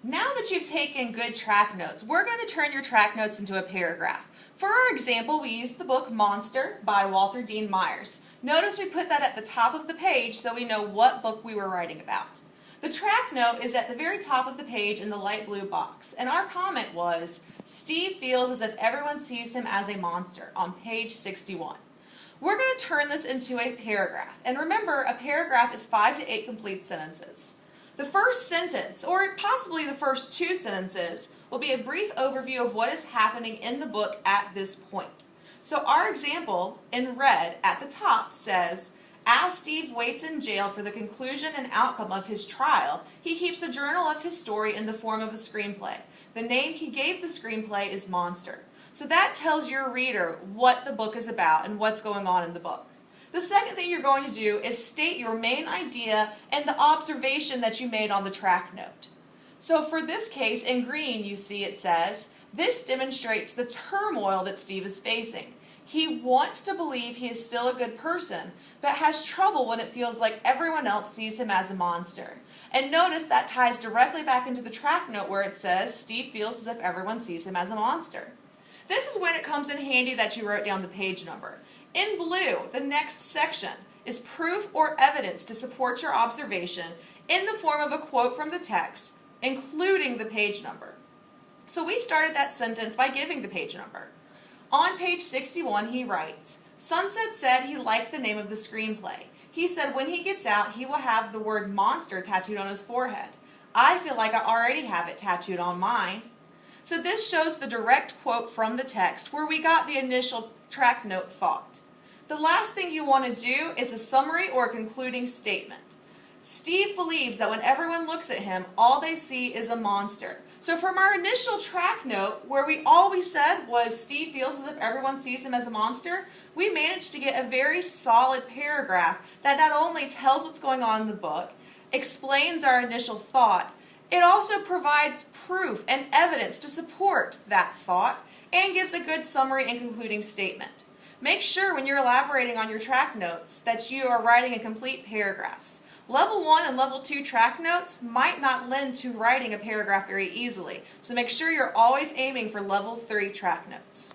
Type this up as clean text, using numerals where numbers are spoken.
Now that you've taken good track notes, we're going to turn your track notes into a paragraph. For our example, we used the book Monster by Walter Dean Myers. Notice we put that at the top of the page so we know what book we were writing about. The track note is at the very top of the page in the light blue box, and our comment was, Steve feels as if everyone sees him as a monster, on page 61. We're going to turn this into a paragraph, and remember, a paragraph is 5 to 8 complete sentences. The first sentence, or possibly the first 2 sentences, will be a brief overview of what is happening in the book at this point. So our example, in red at the top, says, as Steve waits in jail for the conclusion and outcome of his trial, he keeps a journal of his story in the form of a screenplay. The name he gave the screenplay is Monster. So that tells your reader what the book is about and what's going on in the book. The second thing you're going to do is state your main idea and the observation that you made on the track note. So for this case, in green, you see it says, this demonstrates the turmoil that Steve is facing. He wants to believe he is still a good person, but has trouble when it feels like everyone else sees him as a monster. And notice that ties directly back into the track note where it says, Steve feels as if everyone sees him as a monster. This is when it comes in handy that you wrote down the page number. In blue, the next section is proof or evidence to support your observation in the form of a quote from the text, including the page number. So we started that sentence by giving the page number. On page 61, he writes, Sunset said he liked the name of the screenplay. He said when he gets out, he will have the word monster tattooed on his forehead. I feel like I already have it tattooed on mine. So this shows the direct quote from the text where we got the initial track note thought. The last thing you want to do is a summary or a concluding statement. Steve believes that when everyone looks at him, all they see is a monster. So from our initial track note, where all we said was Steve feels as if everyone sees him as a monster, we managed to get a very solid paragraph that not only tells what's going on in the book, explains our initial thought, it also provides proof and evidence to support that thought, and gives a good summary and concluding statement. Make sure when you're elaborating on your track notes that you are writing in complete paragraphs. Level 1 and Level 2 track notes might not lend to writing a paragraph very easily, so make sure you're always aiming for Level 3 track notes.